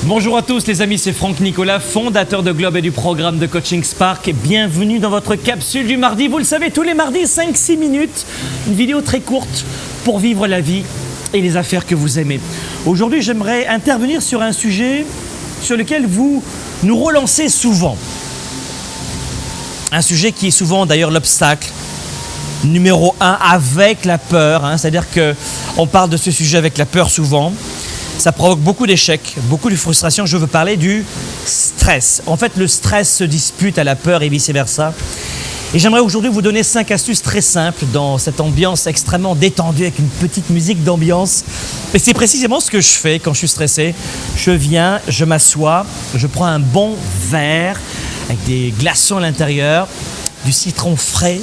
Bonjour à tous les amis, c'est Franck Nicolas, fondateur de Globe et du programme de coaching Spark. Bienvenue dans votre capsule du mardi. Vous le savez, tous les mardis, 5-6 minutes, une vidéo très courte pour vivre la vie et les affaires que vous aimez. Aujourd'hui, j'aimerais intervenir sur un sujet sur lequel vous nous relancez souvent. Un sujet qui est souvent d'ailleurs l'obstacle numéro 1 avec la peur. C'est-à-dire qu'on parle de ce sujet avec la peur souvent. Ça provoque beaucoup d'échecs, beaucoup de frustration. Je veux parler du stress. En fait, le stress se dispute à la peur et vice-versa. Et j'aimerais aujourd'hui vous donner 5 astuces très simples dans cette ambiance extrêmement détendue avec une petite musique d'ambiance. Et c'est précisément ce que je fais quand je suis stressé. Je viens, je m'assois, je prends un bon verre avec des glaçons à l'intérieur, du citron frais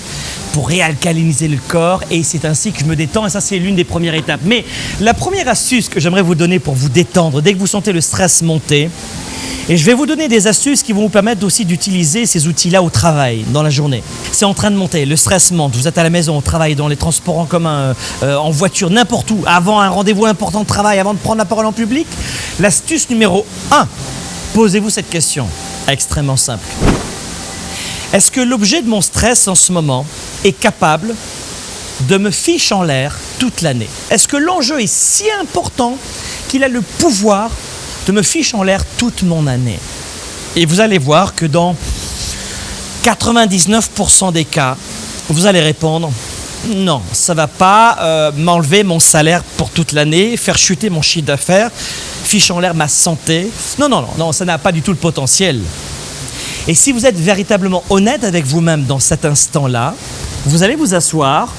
pour réalcaliniser le corps, et c'est ainsi que je me détends, et ça c'est l'une des premières étapes. Mais la première astuce que j'aimerais vous donner pour vous détendre dès que vous sentez le stress monter, et je vais vous donner des astuces qui vont vous permettre aussi d'utiliser ces outils-là au travail, dans la journée. C'est en train de monter, le stress monte, vous êtes à la maison, au travail, dans les transports en commun, en voiture, n'importe où, avant un rendez-vous important de travail, avant de prendre la parole en public. L'astuce numéro 1, posez-vous cette question, extrêmement simple. Est-ce que l'objet de mon stress en ce moment est capable de me fiche en l'air toute l'année? Est-ce que l'enjeu est si important qu'il a le pouvoir de me fiche en l'air toute mon année? Et vous allez voir que dans 99% des cas, vous allez répondre non, ça ne va pas m'enlever mon salaire pour toute l'année, faire chuter mon chiffre d'affaires, fiche en l'air ma santé. Non, ça n'a pas du tout le potentiel. Et si vous êtes véritablement honnête avec vous-même dans cet instant-là, vous allez vous asseoir,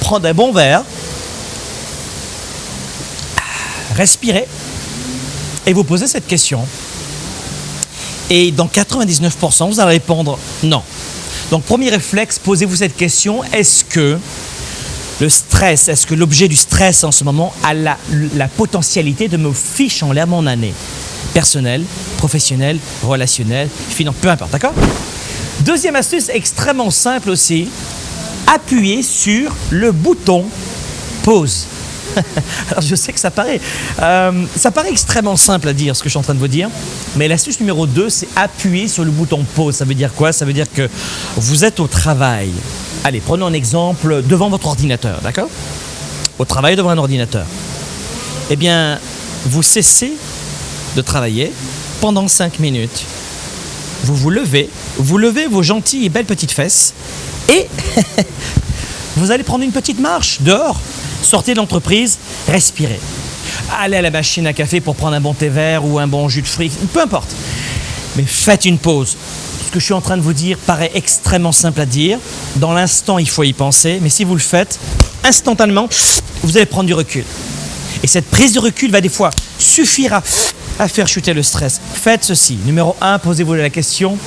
prendre un bon verre, respirer et vous poser cette question. Et dans 99%, vous allez répondre non. Donc, premier réflexe, posez-vous cette question. Est-ce que le stress, est-ce que l'objet du stress en ce moment a la potentialité de me fiche en l'air mon année? Personnel, professionnel, relationnel, financier, peu importe, d'accord? Deuxième astuce extrêmement simple aussi, appuyez sur le bouton pause. Alors je sais que ça paraît extrêmement simple à dire ce que je suis en train de vous dire, mais l'astuce numéro 2, c'est appuyer sur le bouton pause. Ça veut dire quoi? Ça veut dire que vous êtes au travail. Allez, prenons un exemple devant votre ordinateur, d'accord? Au travail devant un ordinateur. Eh bien, vous cessez de travailler pendant 5 minutes. Vous levez vos gentilles et belles petites fesses et vous allez prendre une petite marche dehors. Sortez de l'entreprise, respirez. Allez à la machine à café pour prendre un bon thé vert ou un bon jus de fruits, peu importe. Mais faites une pause. Ce que je suis en train de vous dire paraît extrêmement simple à dire. Dans l'instant, il faut y penser, mais si vous le faites, instantanément, vous allez prendre du recul. Et cette prise de recul va des fois suffire à faire chuter le stress. Faites ceci. Numéro 1, posez-vous la question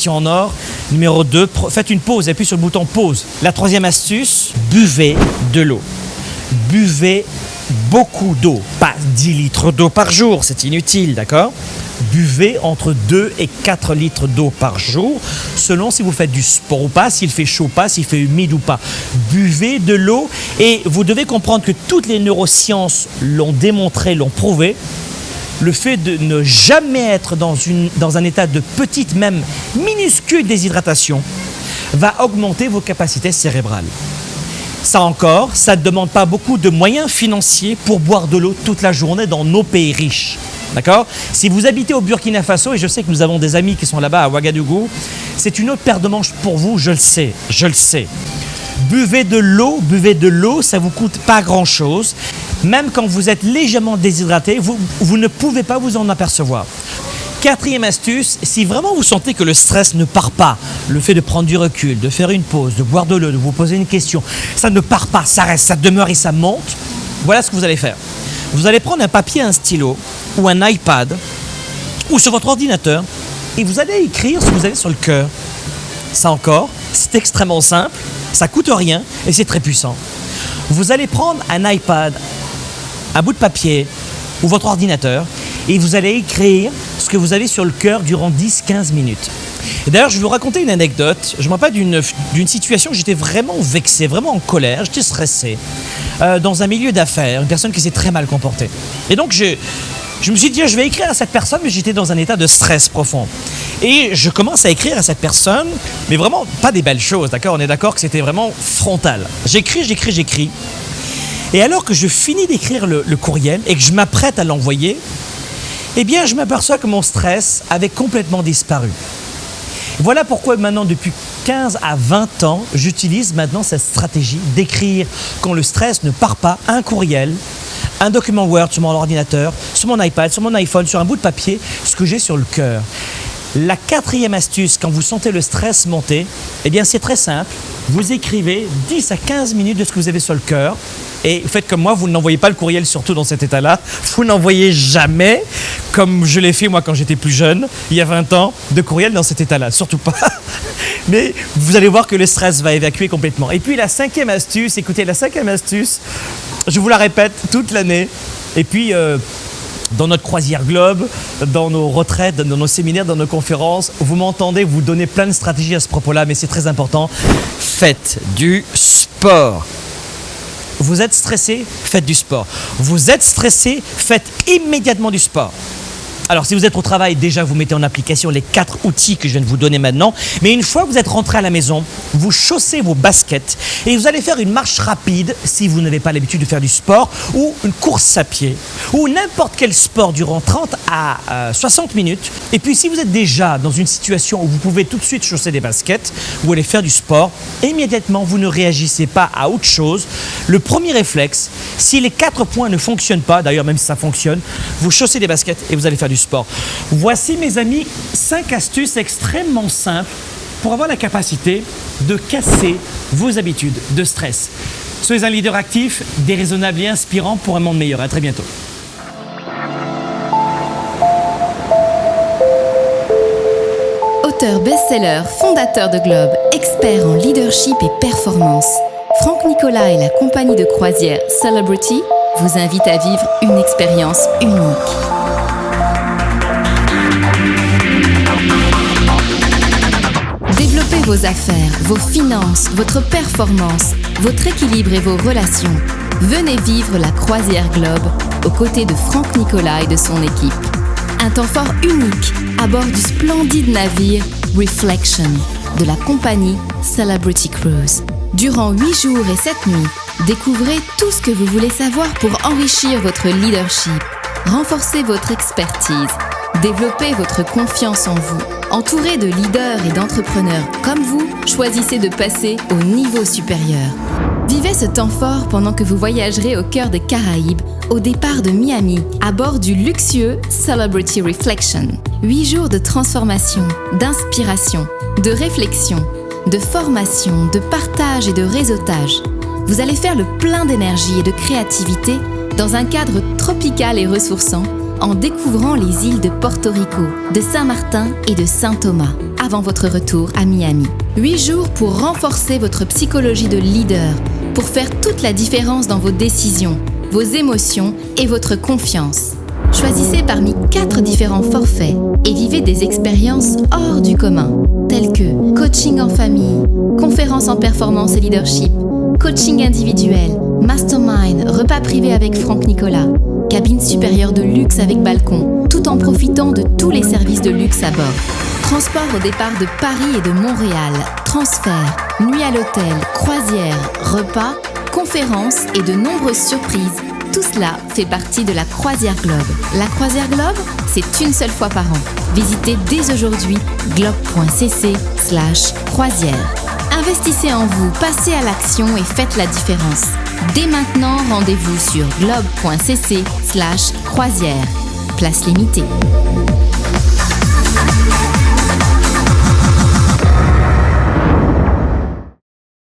en or. Numéro 2, faites une pause, appuyez sur le bouton pause. La troisième astuce, buvez de l'eau. Buvez beaucoup d'eau, pas 10 litres d'eau par jour, c'est inutile, d'accord? Buvez entre 2 et 4 litres d'eau par jour, selon si vous faites du sport ou pas, s'il fait chaud ou pas, s'il fait humide ou pas. Buvez de l'eau et vous devez comprendre que toutes les neurosciences l'ont démontré, l'ont prouvé. Le fait de ne jamais être dans un état de petite, même minuscule déshydratation va augmenter vos capacités cérébrales. Ça encore, ça ne demande pas beaucoup de moyens financiers pour boire de l'eau toute la journée dans nos pays riches. D'accord? Si vous habitez au Burkina Faso, et je sais que nous avons des amis qui sont là-bas à Ouagadougou, c'est une autre paire de manches pour vous, je le sais. Buvez de l'eau, ça ne vous coûte pas grand-chose. Même quand vous êtes légèrement déshydraté, vous ne pouvez pas vous en apercevoir. Quatrième astuce, si vraiment vous sentez que le stress ne part pas, le fait de prendre du recul, de faire une pause, de boire de l'eau, de vous poser une question, ça ne part pas, ça reste, ça demeure et ça monte, voilà ce que vous allez faire. Vous allez prendre un papier, un stylo ou un iPad ou sur votre ordinateur et vous allez écrire ce que vous avez sur le cœur. Ça encore, c'est extrêmement simple, ça ne coûte rien et c'est très puissant. Vous allez prendre un iPad, un bout de papier ou votre ordinateur et vous allez écrire ce que vous avez sur le cœur durant 10-15 minutes. Et d'ailleurs, je vais vous raconter une anecdote. Je me rappelle d'une situation où j'étais vraiment vexé, vraiment en colère, j'étais stressé, dans un milieu d'affaires, une personne qui s'est très mal comportée. Et donc, Je me suis dit, je vais écrire à cette personne, mais j'étais dans un état de stress profond. Et je commence à écrire à cette personne, mais vraiment pas des belles choses, d'accord? On est d'accord que c'était vraiment frontal. J'écris. Et alors que je finis d'écrire le courriel et que je m'apprête à l'envoyer, eh bien, je m'aperçois que mon stress avait complètement disparu. Voilà pourquoi maintenant, depuis 15 à 20 ans, j'utilise maintenant cette stratégie d'écrire quand le stress ne part pas un courriel, un document Word sur mon ordinateur, sur mon iPad, sur mon iPhone, sur un bout de papier, ce que j'ai sur le cœur. La quatrième astuce, quand vous sentez le stress monter, eh bien c'est très simple. Vous écrivez 10 à 15 minutes de ce que vous avez sur le cœur et faites comme moi, vous n'envoyez pas le courriel, surtout dans cet état-là. Vous n'envoyez jamais, comme je l'ai fait moi quand j'étais plus jeune, il y a 20 ans, de courriel dans cet état-là, surtout pas. Mais vous allez voir que le stress va évacuer complètement. Et puis la cinquième astuce, écoutez, la cinquième astuce, je vous la répète toute l'année. Et puis, dans notre croisière Globe, dans nos retraites, dans nos séminaires, dans nos conférences, vous m'entendez, vous donnez plein de stratégies à ce propos-là, mais c'est très important. Faites du sport. Vous êtes stressé, faites du sport. Vous êtes stressé, faites immédiatement du sport. Alors, si vous êtes au travail, déjà, vous mettez en application les 4 outils que je viens de vous donner maintenant. Mais une fois que vous êtes rentré à la maison, vous chaussez vos baskets et vous allez faire une marche rapide si vous n'avez pas l'habitude de faire du sport ou une course à pied ou n'importe quel sport durant 30 à 60 minutes. Et puis, si vous êtes déjà dans une situation où vous pouvez tout de suite chausser des baskets, vous allez faire du sport. Immédiatement, vous ne réagissez pas à autre chose. Le premier réflexe, si les 4 points ne fonctionnent pas, d'ailleurs, même si ça fonctionne, vous chaussez des baskets et vous allez faire du sport. Voici, mes amis, 5 astuces extrêmement simples pour avoir la capacité de casser vos habitudes de stress. Soyez un leader actif, déraisonnable et inspirant pour un monde meilleur. À très bientôt. Auteur best-seller, fondateur de Globe, expert en leadership et performance, Franck Nicolas et la compagnie de croisière Celebrity vous invitent à vivre une expérience unique. Développez vos affaires, vos finances, votre performance, votre équilibre et vos relations. Venez vivre la croisière Globe aux côtés de Franck Nicolas et de son équipe. Un temps fort unique à bord du splendide navire Reflection de la compagnie Celebrity Cruise. Durant 8 jours et 7 nuits, découvrez tout ce que vous voulez savoir pour enrichir votre leadership, renforcer votre expertise, développer votre confiance en vous. Entouré de leaders et d'entrepreneurs comme vous, choisissez de passer au niveau supérieur. Vivez ce temps fort pendant que vous voyagerez au cœur des Caraïbes, au départ de Miami, à bord du luxueux Celebrity Reflection. 8 jours de transformation, d'inspiration, de réflexion, de formation, de partage et de réseautage. Vous allez faire le plein d'énergie et de créativité dans un cadre tropical et ressourçant, en découvrant les îles de Porto Rico, de Saint-Martin et de Saint-Thomas, avant votre retour à Miami. 8 jours pour renforcer votre psychologie de leader, pour faire toute la différence dans vos décisions, vos émotions et votre confiance. Choisissez parmi 4 différents forfaits et vivez des expériences hors du commun, telles que coaching en famille, conférences en performance et leadership, coaching individuel, mastermind, repas privé avec Franck Nicolas, cabine supérieure de luxe avec balcon, tout en profitant de tous les services de luxe à bord. Transport au départ de Paris et de Montréal, transfert, nuit à l'hôtel, croisière, repas, conférences et de nombreuses surprises. Tout cela fait partie de la Croisière Globe. La Croisière Globe, c'est une seule fois par an. Visitez dès aujourd'hui globe.cc/croisière. Investissez en vous, passez à l'action et faites la différence. Dès maintenant, rendez-vous sur globe.cc/croisière. Place limitée.